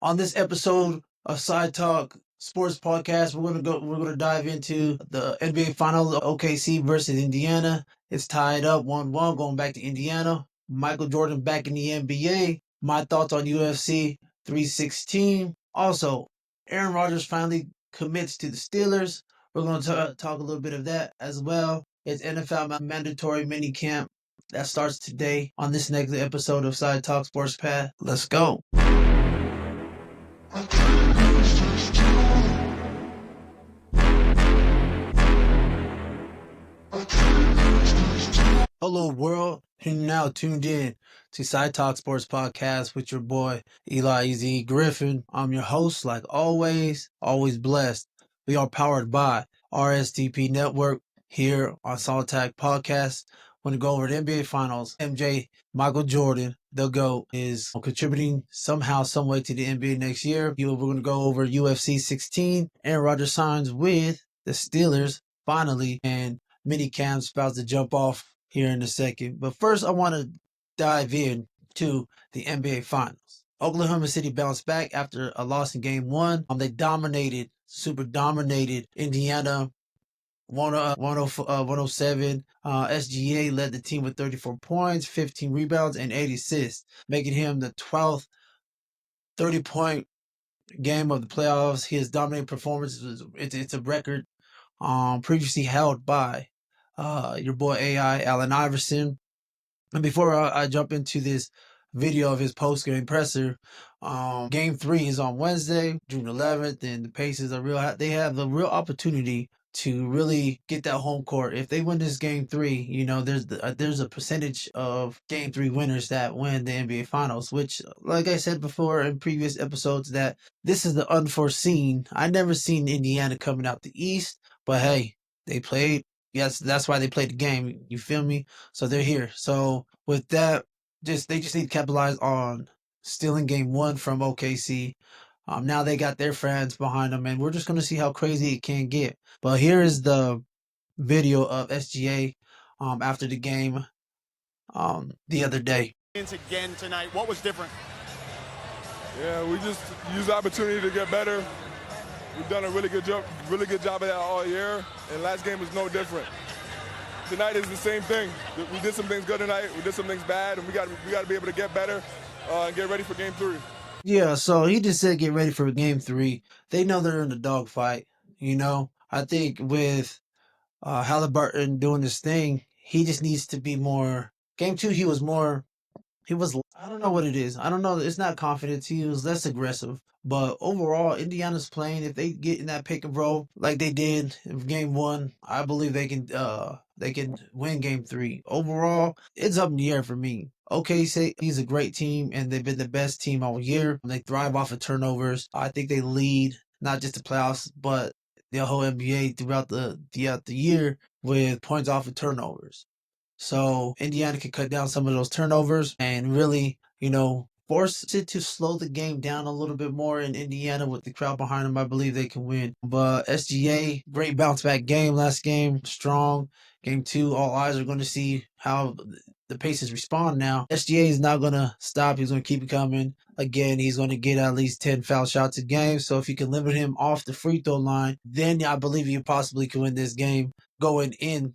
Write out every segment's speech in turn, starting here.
On this episode of Side Talk Sports Podcast, we're gonna dive into the NBA Finals, OKC versus Indiana. It's tied up 1-1, going back to Indiana. Michael Jordan back in the NBA. My thoughts on UFC 316. Also, Aaron Rodgers finally commits to the Steelers. We're going to talk a little bit of that as well. It's NFL Mandatory Minicamp that starts today on this next episode of Side Talk Sports Path. Let's go. Hello, world. You're now tuned in to Side Talk Sports Podcast with your boy Eli Z. Griffin. I'm your host, like always blessed. We are powered by RSTP Network here on SideTalk Podcast. Want to go over the NBA Finals. MJ, Michael Jordan, the GOAT, is contributing somehow, some way to the NBA next year. We're going to go over UFC 16. Aaron Rodgers signs with the Steelers finally, and Minicamp's about to jump off here in a second. But first, I want to dive in to the NBA Finals. Oklahoma City bounced back after a loss in Game 1. They super dominated Indiana 107. SGA led the team with 34 points, 15 rebounds, and 8 assists, making him the 12th 30-point game of the playoffs. His dominating performance, it's a record previously held by your boy AI, Allen Iverson. And before I jump into this video of his post-game presser, Game 3 is on Wednesday, June 11th, and the Pacers they have the real opportunity to really get that home court. If they win this Game 3, there's a percentage of Game 3 winners that win the NBA Finals, which, like I said before in previous episodes, that this is the unforeseen. I never seen Indiana coming out the East, but hey, they played. Yes, that's why they played the game. You feel me? So they're here. So with that, they just need to capitalize on stealing Game 1 from OKC. Now they got their fans behind them, and we're just gonna see how crazy it can get. But here is the video of SGA after the game the other day. Again tonight, what was different? Yeah, we just used the opportunity to get better. We've done a really good job of that all year, and last game was no different. Tonight is the same thing. We did some things good tonight, we did some things bad, and we got to be able to get better and get ready for Game 3. Yeah, so he just said get ready for Game 3. They know they're in the dogfight. I think with Halliburton doing this thing, he just needs to be more. Game 2, he was, I don't know what it is. I don't know. It's not confidence. He was less aggressive. But overall, Indiana's playing. If they get in that pick and roll like they did in Game 1, I believe they can win Game 3. Overall, it's up in the air for me. OKC, he's a great team, and they've been the best team all year. They thrive off of turnovers. I think they lead not just the playoffs, but the whole NBA throughout the year with points off of turnovers. So Indiana can cut down some of those turnovers and really, force it to slow the game down a little bit more in Indiana with the crowd behind them. I believe they can win. But SGA, great bounce back game last game, strong. Game 2, all eyes are going to see how the Pacers respond now. SGA is not going to stop. He's going to keep it coming. Again, he's going to get at least 10 foul shots a game. So if you can limit him off the free throw line, then I believe you possibly can win this game going in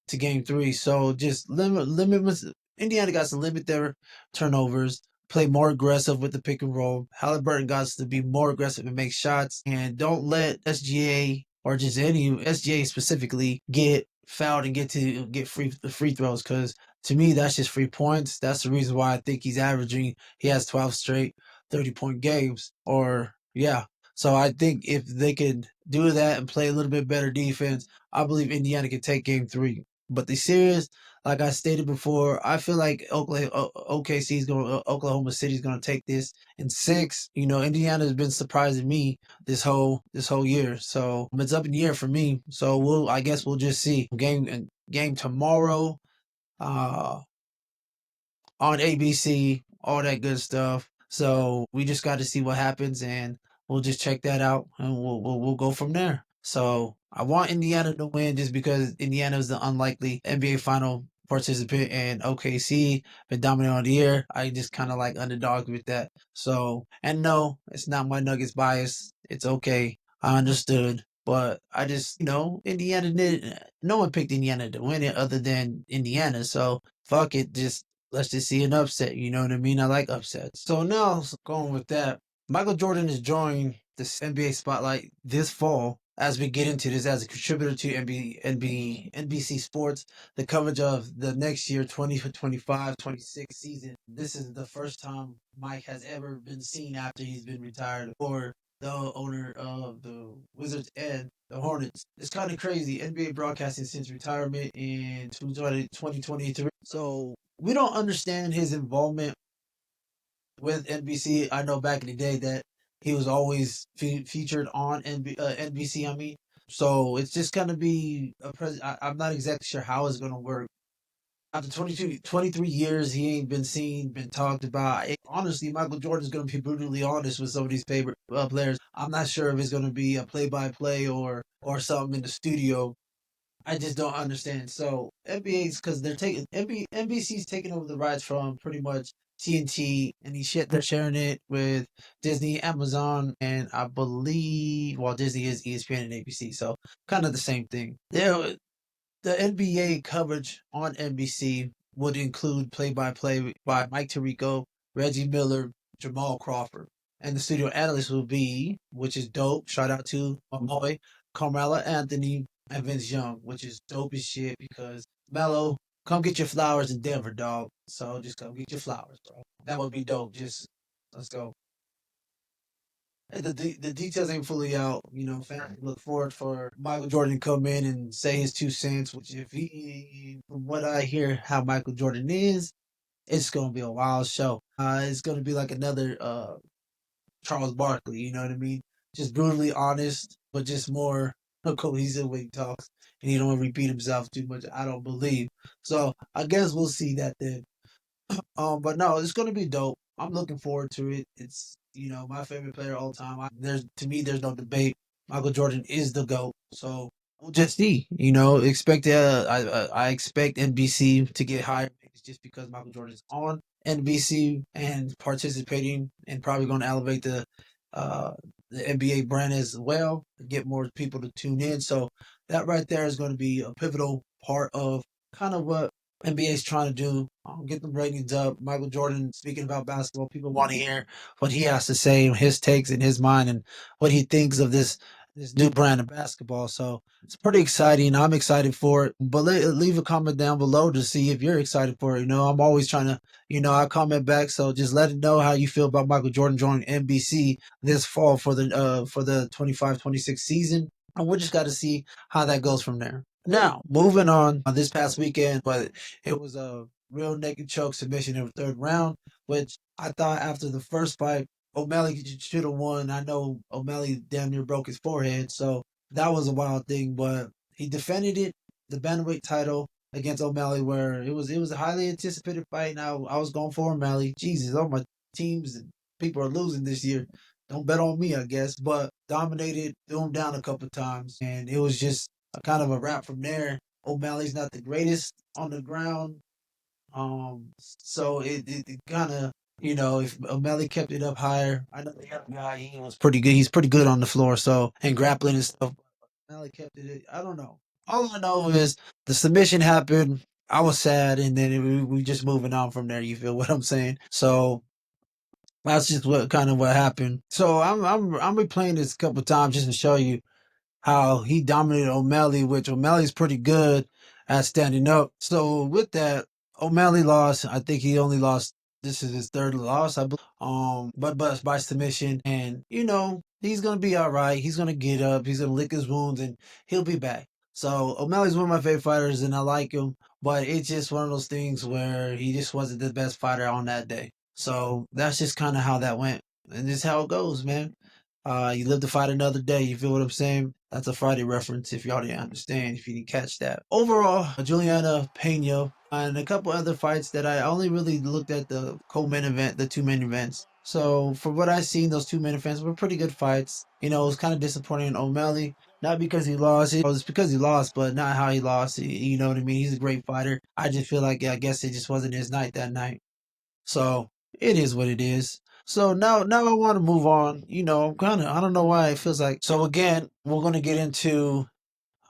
to Game 3. So just limit. Indiana got to limit their turnovers, play more aggressive with the pick and roll. Halliburton got to be more aggressive and make shots, and don't let SGA or just any SGA specifically get fouled and get free throws, because to me that's just free points. That's the reason why I think he has 12 straight 30-point games. So I think if they could do that and play a little bit better defense, I believe Indiana can take Game 3. But the series, like I stated before, I feel like Oklahoma City is going to take this in 6. Indiana has been surprising me this whole year, so it's up in the air for me. So I guess we'll just see. Game tomorrow, on ABC, all that good stuff. So we just got to see what happens, and we'll just check that out, and we'll go from there. So I want Indiana to win just because Indiana is the unlikely NBA final participant in OKC, been dominant on the year. I just kind of like underdog with that. So, and no, it's not my Nuggets bias. It's okay. I understood. But I just, Indiana did. No one picked Indiana to win it other than Indiana. So fuck it. Just let's just see an upset. You know what I mean? I like upsets. So now going with that, Michael Jordan is joining this NBA spotlight this fall as we get into this as a contributor to NBC Sports, the coverage of the next year 2025-26 season. This is the first time Mike has ever been seen after he's been retired or the owner of the Wizards and the Hornets. It's kind of crazy. NBA broadcasting since retirement in 2023. So we don't understand his involvement with NBC. I know back in the day that he was always featured on NBC. I mean, so it's just gonna be a I'm not exactly sure how it's gonna work. After 23 years, he ain't been seen, been talked about. Honestly, Michael Jordan's going to be brutally honest with some of these favorite players. I'm not sure if it's going to be a play-by-play or something in the studio. I just don't understand. So NBA's because they're taking NBC's taking over the rights from pretty much TNT, and they're sharing it with Disney, Amazon, and I believe Disney is ESPN and ABC, so kind of the same thing. The NBA coverage on NBC would include play-by-play by Mike Tirico, Reggie Miller, Jamal Crawford. And the studio analyst will be, which is dope. Shout out to my boy, Carmelo Anthony and Vince Young, which is dope as shit because Melo, come get your flowers in Denver, dog. So just come get your flowers, bro. That would be dope. Just let's go. The details ain't fully out. Fans look forward for Michael Jordan to come in and say his 2 cents. Which, if from what I hear, how Michael Jordan is, it's gonna be a wild show. It's gonna be like another Charles Barkley. You know what I mean? Just brutally honest, but just more cohesive when he talks, and he don't repeat himself too much. I don't believe. So I guess we'll see that then. But no, it's gonna be dope. I'm looking forward to it. It's my favorite player all time. There's no debate. Michael Jordan is the GOAT. So we'll just see. I expect NBC to get higher just because Michael Jordan's on NBC and participating and probably going to elevate the NBA brand as well, get more people to tune in. So that right there is going to be a pivotal part of kind of what NBA is trying to do, get the ratings up. Michael Jordan speaking about basketball, people want to hear what he has to say, his takes in his mind, and what he thinks of this new brand of basketball. So it's pretty exciting. I'm excited for it. But leave a comment down below to see if you're excited for it. I'm always trying to, I comment back. So just let it know how you feel about Michael Jordan joining NBC this fall for the 25-26 season. And we just got to see how that goes from there. Now, moving on this past weekend, but it was a real naked choke submission in the third round, which I thought after the first fight, O'Malley should have won. I know O'Malley damn near broke his forehead, so that was a wild thing, but he defended it, the bantamweight title against O'Malley, where it was a highly anticipated fight. Now I was going for O'Malley. Jesus, all my teams and people are losing this year. Don't bet on me, I guess, but dominated, threw him down a couple times, and it was just kind of a wrap from there. O'Malley's not the greatest on the ground. So it kind of, if O'Malley kept it up higher, I know the other guy, he was pretty good. He's pretty good on the floor, so, and grappling and stuff. O'Malley kept it, I don't know. All I know is the submission happened. I was sad, and then we just moving on from there. You feel what I'm saying? So that's just what happened. So I'm replaying this a couple times just to show you how he dominated O'Malley, which O'Malley's pretty good at standing up. So with that, O'Malley lost. I think he only lost. This is his third loss, I believe. But by submission, and he's gonna be all right. He's gonna get up. He's gonna lick his wounds, and he'll be back. So O'Malley's one of my favorite fighters, and I like him. But it's just one of those things where he just wasn't the best fighter on that day. So that's just kind of how that went, and this is how it goes, man. You live to fight another day. You feel what I'm saying? That's a Friday reference if y'all didn't understand, if you didn't catch that. Overall, Juliana Pena and a couple other fights that I only really looked at the co-main event, the two main events. So for what I seen, those two main events were pretty good fights. It was kind of disappointing in O'Malley Not because he lost. It's because he lost, but not how he lost. You know what I mean? He's a great fighter. I just feel like I guess it just wasn't his night that night. So it is what it is. So now I want to move on. Kind of I don't know why it feels like. So again, we're gonna get into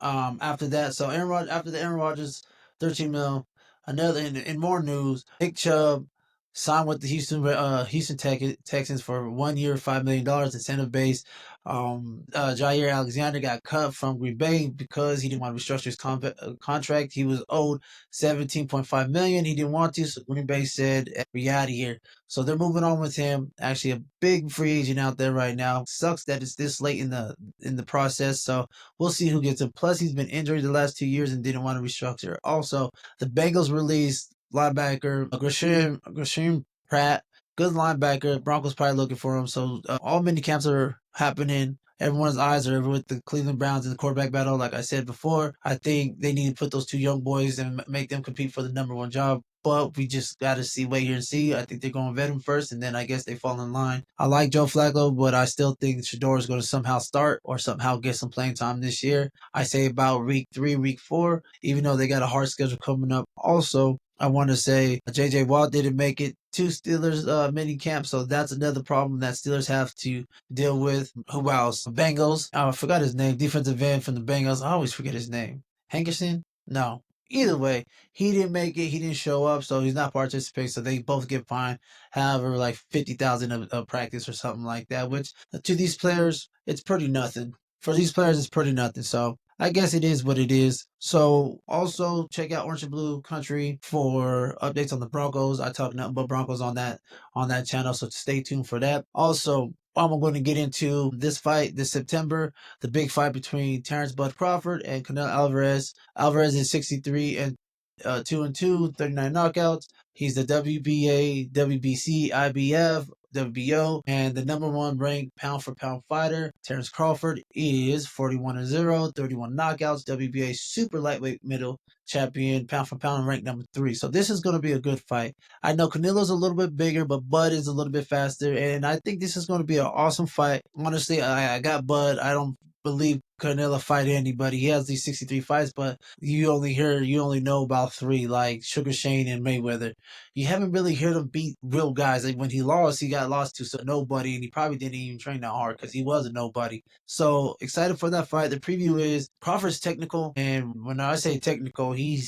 after that. So after the Aaron Rodgers 13 mil, another in more news, Nick Chubb signed with the Houston Texans for 1 year, $5 million incentive base. Jair Alexander got cut from Green Bay because he didn't want to restructure his contract. He was owed 17.5 million. He didn't want to, so Green Bay said, "We out of here." So they're moving on with him. Actually, a big free agent out there right now. Sucks that it's this late in the process. So we'll see who gets him. Plus, he's been injured the last 2 years and didn't want to restructure. Also, the Bengals released linebacker Gresham Pratt. Good linebacker. Broncos probably looking for him. So all mini camps are happening. Everyone's eyes are with the Cleveland Browns in the quarterback battle. Like I said before, I think they need to put those two young boys and make them compete for the number one job. But we just got to wait here and see. I think they're going to vet him first, and then I guess they fall in line. I like Joe Flacco, but I still think Shador is going to somehow start or somehow get some playing time this year. I say about week 3, week 4, even though they got a hard schedule coming up. Also, I want to say J.J. Watt didn't make it to Steelers mini camp, so that's another problem that Steelers have to deal with. Who else? Bengals. Oh, I forgot his name. Defensive end from the Bengals. I always forget his name. Hankerson? No. Either way, he didn't make it. He didn't show up, so he's not participating. So they both get fined. However, like 50,000 of practice or something like that. Which to these players, it's pretty nothing. For these players, it's pretty nothing. So I guess it is what it is. So also check out Orange and Blue Country for updates on the Broncos. I talk nothing but Broncos on that channel, so stay tuned for that. Also, I'm going to get into this fight this September, the big fight between Terrence Bud Crawford and Canelo Alvarez. Alvarez is 63 and 2-2, 39 knockouts. He's the WBA, WBC, IBF, WBO, and the number one ranked pound for pound fighter. Terrence Crawford is 41-0, 31 knockouts, WBA super lightweight middle champion, pound for pound, ranked number 3. So this is going to be a good fight. I know Canelo's a little bit bigger, but Bud is a little bit faster, and I think this is going to be an awesome fight. Honestly, I got Bud. I don't believe Canelo fight anybody. He has these 63 fights, but you only know about 3, like Sugar Shane and Mayweather. You haven't really heard him beat real guys. Like when he lost, he got lost to nobody, and he probably didn't even train that hard because he was a nobody. So excited for that fight. The preview is Crawford's technical, and when I say technical, he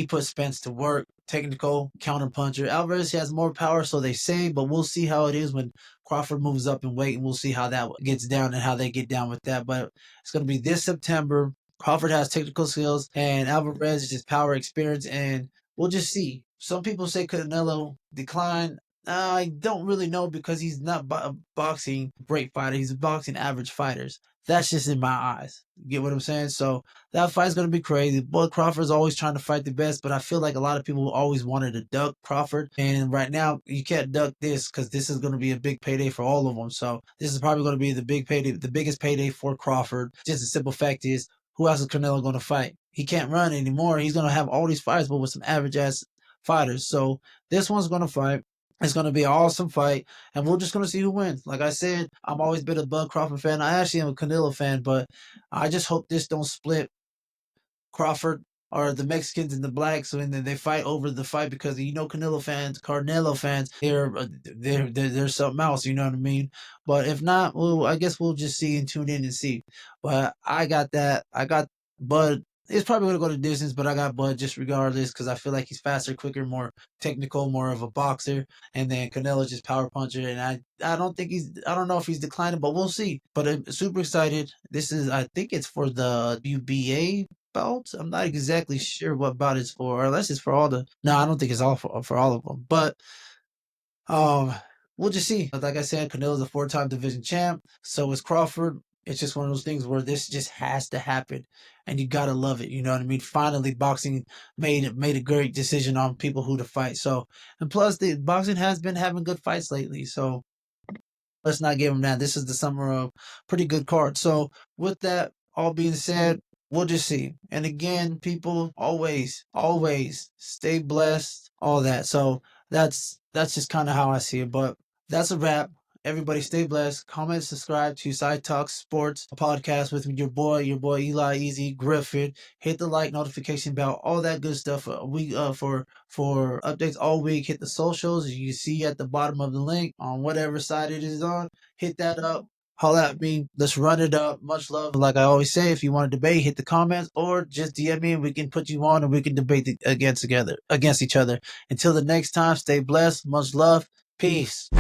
put Spence to work. Technical counter puncher. Alvarez has more power, so they say, but we'll see how it is when Crawford moves up in weight, and we'll see how that gets down and how they get down with that. But it's going to be this September. Crawford has technical skills, and Alvarez is just power, experience, and we'll just see. Some people say Canelo decline. I don't really know because he's not a boxing great fighter. He's a boxing average fighters. That's just in my eyes. You get what I'm saying? So that fight's going to be crazy. Bud Crawford's always trying to fight the best, but I feel like a lot of people always wanted to duck Crawford. And right now, you can't duck this because this is going to be a big payday for all of them. So this is probably going to be the big payday, the biggest payday for Crawford. Just the simple fact is, who else is Canelo going to fight? He can't run anymore. He's going to have all these fights, but with some average ass fighters. So this one's going to fight. It's going to be an awesome fight, and we're just going to see who wins. Like I said, I've always been a Bud Crawford fan. I actually am a Canelo fan, but I just hope this don't split Crawford or the Mexicans and the blacks, and then they fight over the fight because Canelo fans, they're something else. You know what I mean? But if not, well, I guess we'll just see and tune in and see. But I got that. I got Bud. It's probably gonna go to distance, but I got Bud just regardless because I feel like he's faster, quicker, more technical, more of a boxer. And then Canelo's just power puncher, and I don't know if he's declining, but we'll see. But I'm super excited. I think it's for the WBA belt. I'm not exactly sure what bout it's for, unless it's for all the. No, I don't think it's all for all of them. But um, we'll just see. Like I said, Canelo's a 4-time division champ. So is Crawford. It's just one of those things where this just has to happen, and you gotta love it. You know what I mean? Finally, boxing made a great decision on people who to fight. So, and plus, the boxing has been having good fights lately. So let's not give him that. This is the summer of pretty good cards. So with that all being said, we'll just see. And again, people always stay blessed, all that. So that's just kind of how I see it. But that's a wrap. Everybody stay blessed. Comment, subscribe to Side Talk Sports podcast with your boy Eli Easy Griffin. Hit the like, notification bell, all that good stuff. For updates all week. Hit the socials. You see at the bottom of the link on whatever side it is on. Hit that up. Holla at me. Let's run it up. Much love. Like I always say, if you want to debate, hit the comments or just DM me and we can put you on and we can debate against each other. Until the next time, stay blessed. Much love. Peace.